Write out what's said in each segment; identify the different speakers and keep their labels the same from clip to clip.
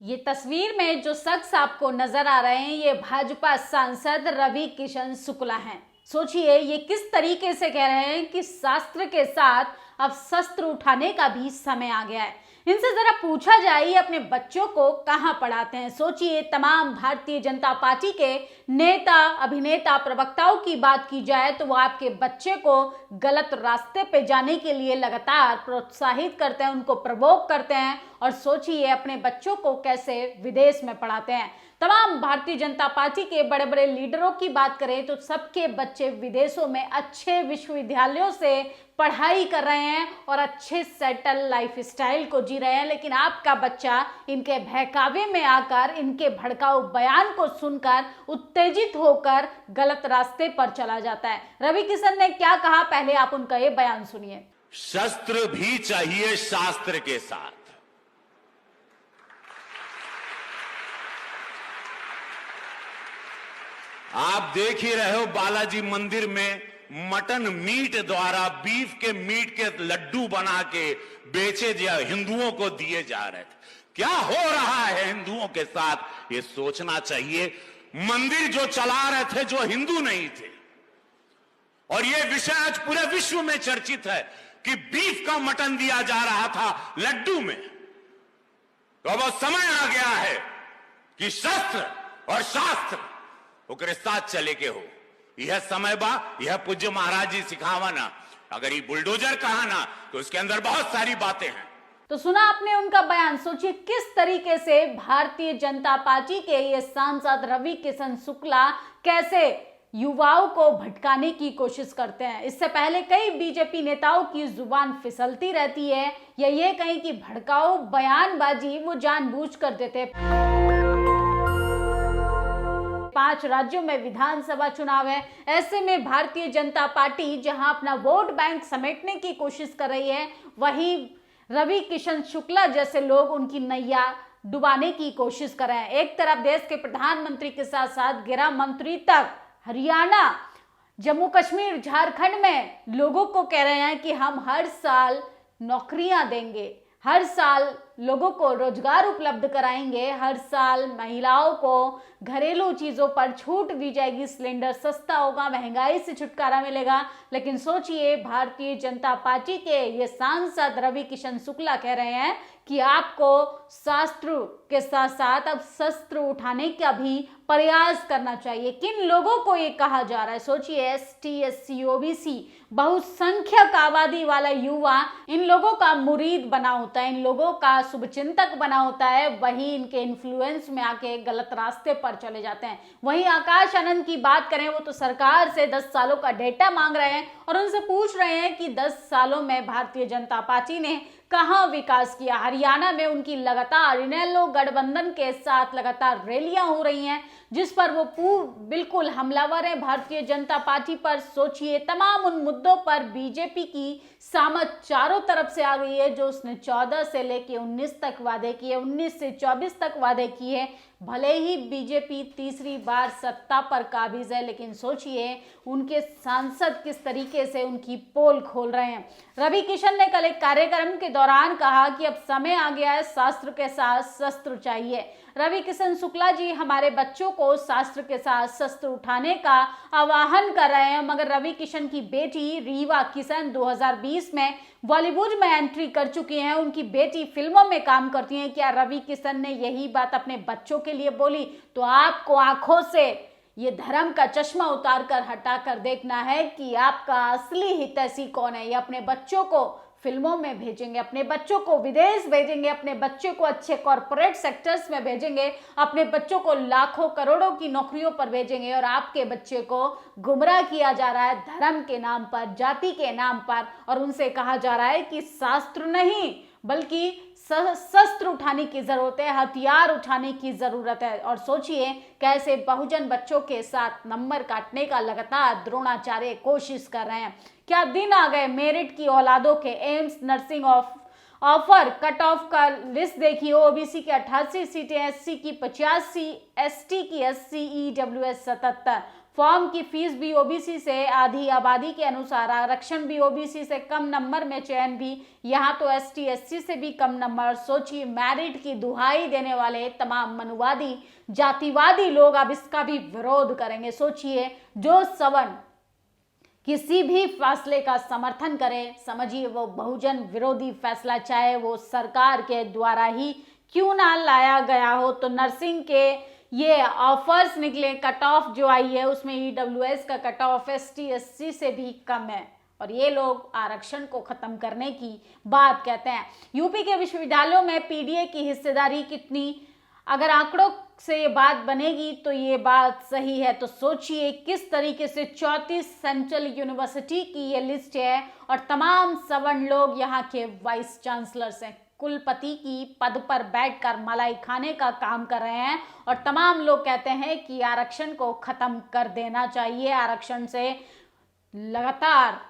Speaker 1: ये तस्वीर में जो शख्स आपको नजर आ रहे हैं ये भाजपा सांसद रवि किशन शुक्ला हैं। सोचिए ये किस तरीके से कह रहे हैं कि शास्त्र के साथ अब शस्त्र उठाने का भी समय आ गया है। इनसे जरा पूछा जाए ये अपने बच्चों को कहाँ पढ़ाते हैं। सोचिए तमाम भारतीय जनता पार्टी के नेता, अभिनेता, प्रवक्ताओं की बात की जाए तो वो आपके बच्चे को गलत रास्ते पे जाने के लिए लगातार प्रोत्साहित करते हैं, उनको प्रवोक करते हैं और सोचिए अपने बच्चों को कैसे विदेश में पढ़ाते हैं। तमाम भारतीय जनता पार्टी के बड़े बड़े लीडरों की बात करें तो सबके बच्चे विदेशों में अच्छे विश्वविद्यालयों से पढ़ाई कर रहे हैं और अच्छे सेटल लाइफ स्टाइल को जी रहे हैं, लेकिन आपका बच्चा इनके बहकावे में आकर, इनके भड़काऊ बयान को सुनकर उत्तेजित होकर गलत रास्ते पर चला जाता है। रवि किशन ने क्या कहा, पहले आप उनका ये बयान सुनिए।
Speaker 2: शस्त्र भी चाहिए शास्त्र के साथ। आप देख ही रहे हो बालाजी मंदिर में मटन मीट द्वारा बीफ के मीट के लड्डू बना के बेचे हिंदुओं को दिए जा रहे थे। क्या हो रहा है हिंदुओं के साथ, ये सोचना चाहिए। मंदिर जो चला रहे थे जो हिंदू नहीं थे, और ये विषय आज पूरे विश्व में चर्चित है कि बीफ का मटन दिया जा रहा था लड्डू में। तो अब समय आ गया है कि शस्त्र और शास्त्र ओकरे साथ चले के हो। यह समय बा, यह पूज्य महाराज जी सिखावा ना। अगर ये बुलडोजर कहा ना तो उसके अंदर बहुत सारी बातें हैं।
Speaker 1: तो सुना आपने उनका बयान। सोचिए किस तरीके से भारतीय जनता पार्टी के ये सांसद रवि किशन शुक्ला कैसे युवाओं को भटकाने की कोशिश करते हैं। इससे पहले कई बीजेपी नेताओं की जुबान फिसलती रहती है या ये कहीं कि भड़काऊ बयानबाजी वो जानबूझ कर देते। 5 राज्यों में विधानसभा चुनाव है, ऐसे में भारतीय जनता पार्टी जहां अपना वोट बैंक समेटने की कोशिश कर रही है, वहीं रवि किशन शुक्ला जैसे लोग उनकी नैया डुबाने की कोशिश कर रहे हैं। एक तरफ देश के प्रधानमंत्री के साथ साथ गृह मंत्री तक हरियाणा, जम्मू कश्मीर, झारखंड में लोगों को कह रहे हैं कि हम हर साल नौकरियां देंगे, हर साल लोगों को रोजगार उपलब्ध कराएंगे, हर साल महिलाओं को घरेलू चीजों पर छूट दी जाएगी, सिलेंडर सस्ता होगा, महंगाई से छुटकारा मिलेगा। लेकिन सोचिए भारतीय जनता पार्टी के ये सांसद रवि किशन शुक्ला कह रहे हैं कि आपको शास्त्र के साथ साथ अब शस्त्र उठाने का भी प्रयास करना चाहिए। किन लोगों को ये कहा जा रहा है? सोचिए एसटी, एससी, ओबीसी, बहुसंख्यक आबादी वाला युवा इन लोगों का मुरीद बना होता है, इन लोगों का शुभचिंतक बना होता है, वही इनके इन्फ्लुएंस में आके गलत रास्ते पर चले जाते हैं। वहीं आकाश आनंद की बात करें, वो तो सरकार से 10 सालों का डेटा मांग रहे हैं और उनसे पूछ रहे हैं कि 10 सालों में भारतीय जनता पार्टी ने कहां विकास किया। हरियाणा में उनकी लगातार इनेलो गठबंधन के साथ लगातार रैलियां हो रही हैं जिस पर वो बिल्कुल हमलावर है भारतीय जनता पार्टी पर। सोचिए तमाम उन मुद्दों पर बीजेपी की सामत चारों तरफ से आ गई है जो उसने 14 से लेके 19 तक वादे किए, 19 से 24 तक वादे किए। भले ही बीजेपी तीसरी बार सत्ता पर काबिज है, लेकिन सोचिए उनके सांसद किस तरीके से उनकी पोल खोल रहे हैं। रवि किशन ने कल एक कार्यक्रम के दौरान कहा कि अब समय आ गया है, शास्त्र के साथ शस्त्र चाहिए। रवि किशन शुक्ला जी हमारे बच्चों को शास्त्र के साथ शस्त्र उठाने का आह्वान कर रहे हैं, मगर रवि किशन की बेटी रीवा किशन 2020 में बॉलीवुड में एंट्री कर चुकी हैं। उनकी बेटी फिल्मों में काम करती हैं। क्या रवि किशन ने यही बात अपने बच्चों के लिए बोली? तो आपको आंखों से ये धर्म का चश्मा उतार कर हटा कर देखना है कि आपका असली हितैषी कौन है। ये अपने बच्चों को फिल्मों में भेजेंगे, अपने बच्चों को विदेश भेजेंगे, अपने बच्चों को अच्छे कॉरपोरेट सेक्टर्स में भेजेंगे, अपने बच्चों को लाखों करोड़ों की नौकरियों पर भेजेंगे और आपके बच्चे को गुमराह किया जा रहा है धर्म के नाम पर, जाति के नाम पर, और उनसे कहा जा रहा है कि शास्त्र नहीं बल्कि शस्त्र उठाने की जरूरत है, हथियार उठाने की जरूरत है। और सोचिए कैसे बहुजन बच्चों के साथ नंबर काटने का लगातार द्रोणाचार्य कोशिश कर रहे हैं। क्या दिन आ गए मेरिट की औलादों के। AIIMS nursing offer cut off का लिस्ट देखिए। ओबीसी की 88 सीटें, एससी की 85, एसटी की 80, ईडब्ल्यूएस 77, फॉर्म की फीस भी ओबीसी से आधी, आबादी के अनुसार आरक्षण भी ओबीसी से कम नंबर में चयन भी यहाँ तो एसटी एससी से भी कम नंबर। सोचिए, मेरिट की दुहाई देने वाले तमाम मनुवादी जातिवादी लोग अब इसका भी विरोध करेंगे। सोचिए, जो सवर्ण किसी भी फैसले का समर्थन करे, समझिए वो बहुजन विरोधी फैसला, चाहे वो सरकार के द्वारा ही क्यों ना लाया गया हो। तो नर्सिंग के ये ऑफर्स निकले, कट ऑफ जो आई है उसमें ईडब्ल्यूएस का कट ऑफ एसटी एससी से भी कम है और ये लोग आरक्षण को खत्म करने की बात कहते हैं। यूपी के विश्वविद्यालयों में पीडीए की हिस्सेदारी कितनी, अगर आंकड़ों से ये बात बनेगी तो ये बात सही है। तो सोचिए किस तरीके से 34 सेंट्रल यूनिवर्सिटी की ये लिस्ट है और तमाम सवर्ण लोग यहाँ के वाइस चांसलर्स हैं, कुलपति की पद पर बैठकर मलाई खाने का काम कर रहे हैं और तमाम लोग कहते हैं कि आरक्षण को खत्म कर देना चाहिए। आरक्षण से लगातार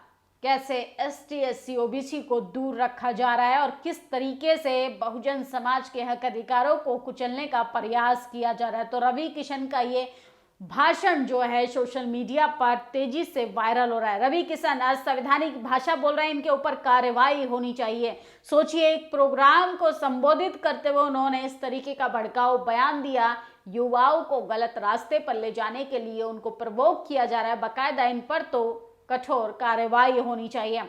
Speaker 1: कैसे एसटी एससी ओबीसी को दूर रखा जा रहा है और किस तरीके से बहुजन समाज के हक अधिकारों को कुचलने का प्रयास किया जा रहा है। तो रवि किशन का ये भाषण जो है सोशल मीडिया पर तेजी से वायरल हो रहा है। रवि किशन असंवैधानिक भाषा बोल रहे हैं, इनके ऊपर कार्रवाई होनी चाहिए। सोचिए, एक प्रोग्राम को संबोधित करते हुए उन्होंने इस तरीके का भड़काऊ बयान दिया। युवाओं को गलत रास्ते पर ले जाने के लिए उनको प्रवोक किया जा रहा है। बाकायदा इन पर तो कठोर कार्रवाई होनी चाहिए।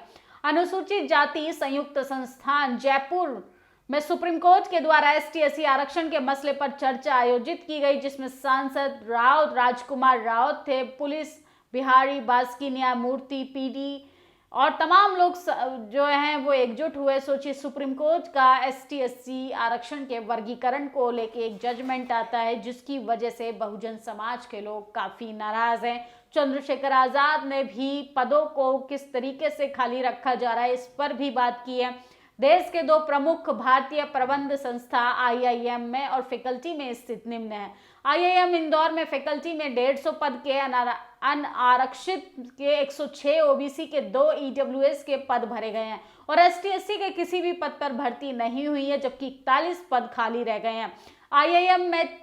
Speaker 1: अनुसूचित जाति संयुक्त संस्थान जयपुर में सुप्रीम कोर्ट के द्वारा एसटी एससी आरक्षण के मसले पर चर्चा आयोजित की गई, जिसमें सांसद राजकुमार राउत थे, पुलिस बिहारी बास्की, न्यायमूर्ति पीडी और तमाम लोग जो हैं वो एकजुट हुए। सोचिए, सुप्रीम कोर्ट का एसटी एससी आरक्षण के वर्गीकरण को लेके एक जजमेंट आता है जिसकी वजह से बहुजन समाज के लोग काफी नाराज हैं। चंद्रशेखर आजाद ने भी पदों को किस तरीके से खाली रखा जा रहा है इस पर भी बात की है। देश के दो प्रमुख भारतीय प्रबंध संस्था आईआईएम में और फैकल्टी में स्थित निम्न है। आईआईएम इंदौर में फैकल्टी में 150 पद के अनारक्षित के 106, ओबीसी के 2, ईडब्ल्यूएस के पद भरे गए हैं और एसटी एससी के किसी भी पद पर भर्ती नहीं हुई है, जबकि 41 पद खाली रह गए हैं। आईआईएम में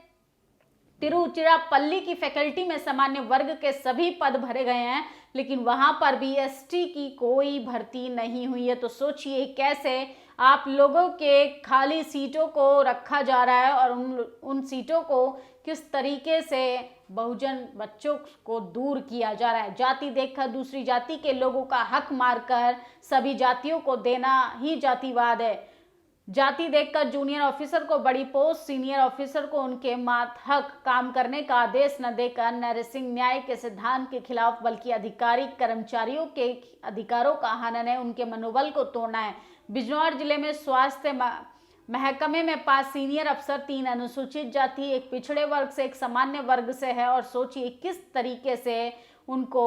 Speaker 1: तिरुचिरापल्ली की फैकल्टी में सामान्य वर्ग के सभी पद भरे गए हैं, लेकिन वहां पर भी एसटी की कोई भर्ती नहीं हुई है। तो सोचिए कैसे आप लोगों के खाली सीटों को रखा जा रहा है और उन सीटों को किस तरीके से बहुजन बच्चों को दूर किया जा रहा है। जाति देखकर दूसरी जाति के लोगों का हक मारकर सभी जातियों को देना ही जातिवाद है। जाति देखकर जूनियर ऑफिसर को बड़ी पोस्ट, सीनियर ऑफिसर को उनके मातहत काम करने का आदेश न देकर नरसिंह न्याय के सिद्धांत के खिलाफ बल्कि अधिकारी कर्मचारियों के अधिकारों का हनन है, उनके मनोबल को तोड़ना है। बिजनौर जिले में स्वास्थ्य महकमे में 5 सीनियर अफसर, 3 अनुसूचित जाति, एक पिछड़े वर्ग से, एक सामान्य वर्ग से है और सोचिए किस तरीके से उनको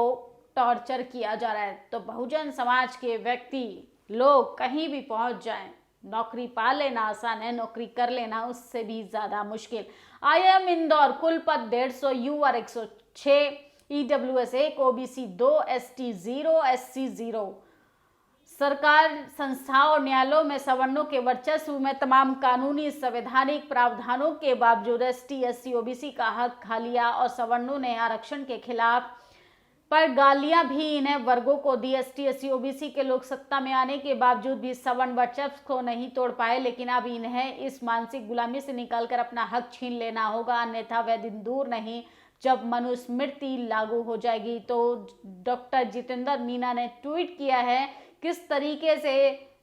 Speaker 1: टॉर्चर किया जा रहा है। तो बहुजन समाज के व्यक्ति लोग कहीं भी पहुंच जाएं, नौकरी पा लेना आसान है, नौकरी कर लेना उससे भी ज्यादा मुश्किल। आईआईएम इंदौर कुल पद 150, UR 106, EWS 1, OBC 2, ST 0, SC 0। सरकार, संस्थाओं और न्यायालयों में सवर्णों के वर्चस्व में तमाम कानूनी संवैधानिक प्रावधानों के बावजूद एसटी एससी ओबीसी का हक खा लिया और सवर्णों ने आरक्षण के खिलाफ पर गालियां भी इन्हें वर्गों को दी। एसटी एससी ओबीसी के लोग सत्ता में आने के बावजूद भी सवर्ण वर्चस्व को नहीं तोड़ पाए, लेकिन अब इन्हें इस मानसिक गुलामी से निकालकर अपना हक छीन लेना होगा, अन्यथा वह दिन दूर नहीं जब मनुस्मृति लागू हो जाएगी। तो डॉक्टर जितेंद्र मीना ने ट्वीट किया है किस तरीके से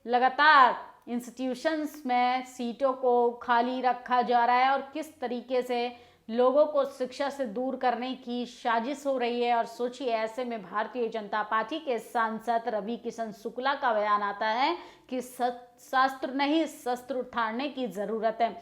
Speaker 1: लगातार इंस्टीट्यूशंस में सीटों को खाली रखा जा रहा है और किस तरीके से लोगों को शिक्षा से दूर करने की साजिश हो रही है। और सोचिए, ऐसे में भारतीय जनता पार्टी के सांसद रवि किशन शुक्ला का बयान आता है कि शास्त्र नहीं शस्त्र उठाने की जरूरत है।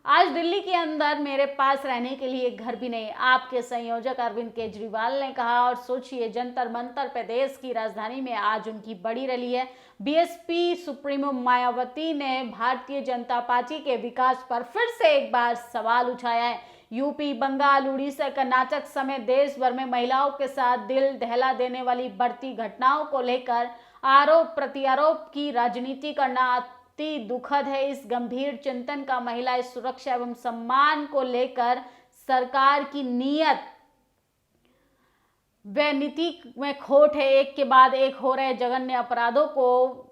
Speaker 1: आज दिल्ली के अंदर मेरे पास रहने के लिए घर भी नहीं, आपके संयोजक अरविंद केजरीवाल ने कहा। और सोचिए, जंतर मंतर पे देश की राजधानी में आज उनकी बड़ी रैली है। बीएसपी सुप्रीमो मायावती ने भारतीय जनता पार्टी के विकास पर फिर से एक बार सवाल उठाया है। यूपी, बंगाल, उड़ीसा, कर्नाटक समेत देश भर में महिलाओं के साथ दिल दहला देने वाली बढ़ती घटनाओं को लेकर आरोप प्रत्यारोप की राजनीति करना अति दुखद है। इस गंभीर चिंतन का महिला सुरक्षा एवं सम्मान को लेकर सरकार की नीयत वे नीति में खोट है, एक के बाद एक हो रहे जघन्य अपराधों को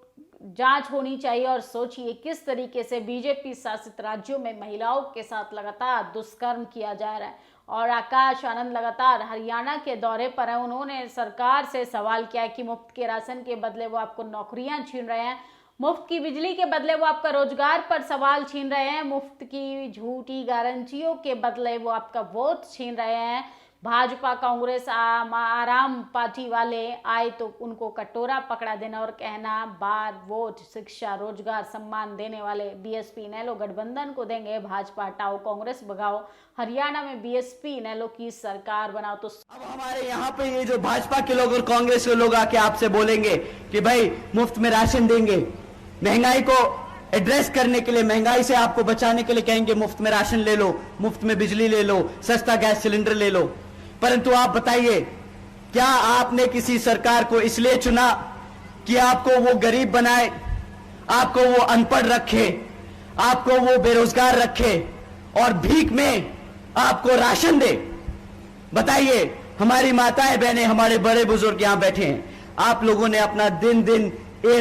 Speaker 1: जांच होनी चाहिए। और सोचिए किस तरीके से बीजेपी शासित राज्यों में महिलाओं के साथ लगातार दुष्कर्म किया जा रहा है। और आकाश आनंद लगातार हरियाणा के दौरे पर है। उन्होंने सरकार से सवाल किया कि मुफ्त के राशन के बदले वो आपको नौकरियां छीन रहे हैं, मुफ्त की बिजली के बदले वो आपका रोजगार पर सवाल छीन रहे हैं, मुफ्त की झूठी गारंटियों के बदले वो आपका वोट छीन रहे हैं। भाजपा कांग्रेस आराम पार्टी वाले आए तो उनको कटोरा पकड़ा देना और कहना बार वोट शिक्षा रोजगार सम्मान देने वाले बीएसपी इनेलो गठबंधन को देंगे, भाजपा हटाओ कांग्रेस भगाओ, हरियाणा में बीएसपी इनेलो की सरकार बनाओ। तो
Speaker 3: अब हमारे यहाँ पे ये जो भाजपा के लोग और कांग्रेस के लोग आके आपसे बोलेंगे कि भाई मुफ्त में राशन देंगे, महंगाई को एड्रेस करने के लिए, महंगाई से आपको बचाने के लिए कहेंगे मुफ्त में राशन ले लो, मुफ्त में बिजली ले लो, सस्ता गैस सिलेंडर ले लो। परंतु आप बताइए, क्या आपने किसी सरकार को इसलिए चुना कि आपको वो गरीब बनाए, आपको वो अनपढ़ रखे, आपको वो बेरोजगार रखे और भीख में आपको राशन दे? बताइए, हमारी माताएं बहनें, हमारे बड़े बुजुर्ग यहां बैठे हैं, आप लोगों ने अपना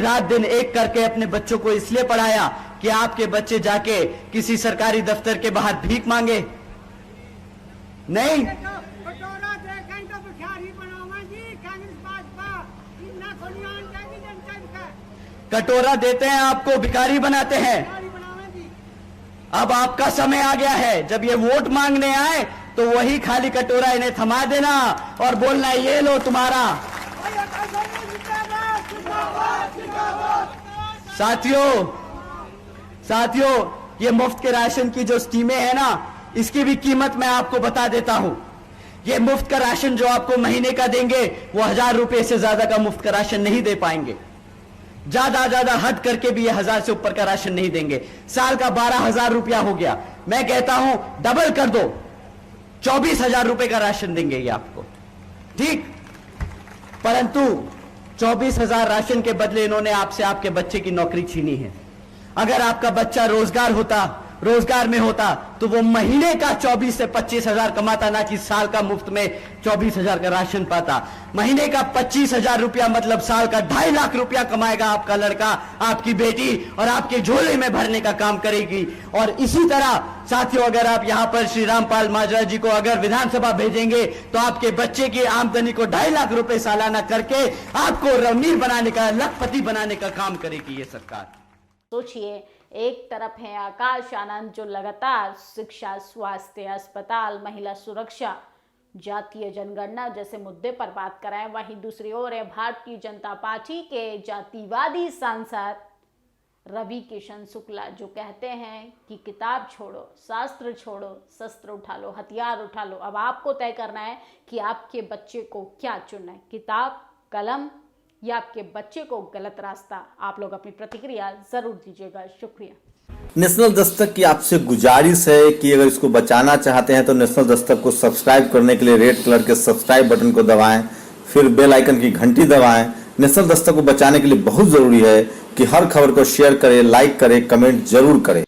Speaker 3: रात दिन एक करके अपने बच्चों को इसलिए पढ़ाया कि आपके बच्चे जाके किसी सरकारी दफ्तर के बाहर भीख मांगे? नहीं। कटोरा देते हैं आपको, भिखारी बनाते हैं। अब आपका समय आ गया है, जब ये वोट मांगने आए तो वही खाली कटोरा इन्हें थमा देना और बोलना ये लो तुम्हारा। साथियों, ये मुफ्त के राशन की जो स्कीमें है ना, इसकी भी कीमत मैं आपको बता देता हूं। ये मुफ्त का राशन जो आपको महीने का देंगे वो 1000 रुपए से ज्यादा का मुफ्त का राशन नहीं दे पाएंगे। ज्यादा हद करके भी ये 1000 से ऊपर का राशन नहीं देंगे। साल का 12,000 रुपया हो गया, मैं कहता हूं डबल कर दो, 24,000 रुपए का राशन देंगे ये आपको, ठीक। परंतु 24,000 राशन के बदले इन्होंने आपसे आपके बच्चे की नौकरी छीनी है। अगर आपका बच्चा रोजगार में होता तो वो महीने का 24 से 25,000 कमाता, ना कि साल का मुफ्त में 24,000 का राशन पाता। महीने का 25,000 रुपया मतलब साल का 2.5 लाख रुपया कमाएगा आपका लड़का, आपकी बेटी, और आपके झोले में भरने का काम करेगी। और इसी तरह साथियों, अगर आप यहां पर श्री रामपाल माजरा जी को अगर विधानसभा भेजेंगे तो आपके बच्चे की आमदनी को 2.5 लाख रुपए सालाना करके आपको अमीर बनाने का, लखपति बनाने का काम करेगी ये सरकार।
Speaker 1: सोचिए, एक तरफ है आकाश आनंद जो लगातार शिक्षा, स्वास्थ्य, अस्पताल, महिला सुरक्षा, जातीय जनगणना जैसे मुद्दे पर बात कर रहे हैं, वहीं दूसरी ओर है भारतीय जनता पार्टी के जातिवादी सांसद रवि किशन शुक्ला जो कहते हैं कि किताब छोड़ो, शास्त्र छोड़ो, शस्त्र उठा लो, हथियार उठा लो। अब आपको तय करना है कि आपके बच्चे को क्या चुनना है, किताब, कलम या आपके बच्चे को गलत रास्ता। आप लोग अपनी प्रतिक्रिया जरूर दीजिएगा। शुक्रिया।
Speaker 4: नेशनल दस्तक की आपसे गुजारिश है कि अगर इसको बचाना चाहते हैं तो नेशनल दस्तक को सब्सक्राइब करने के लिए रेड कलर के सब्सक्राइब बटन को दबाएं, फिर बेल आइकन की घंटी दबाएं। नेशनल दस्तक को बचाने के लिए बहुत जरूरी है कि हर खबर को शेयर करें, लाइक करें, कमेंट जरूर करें।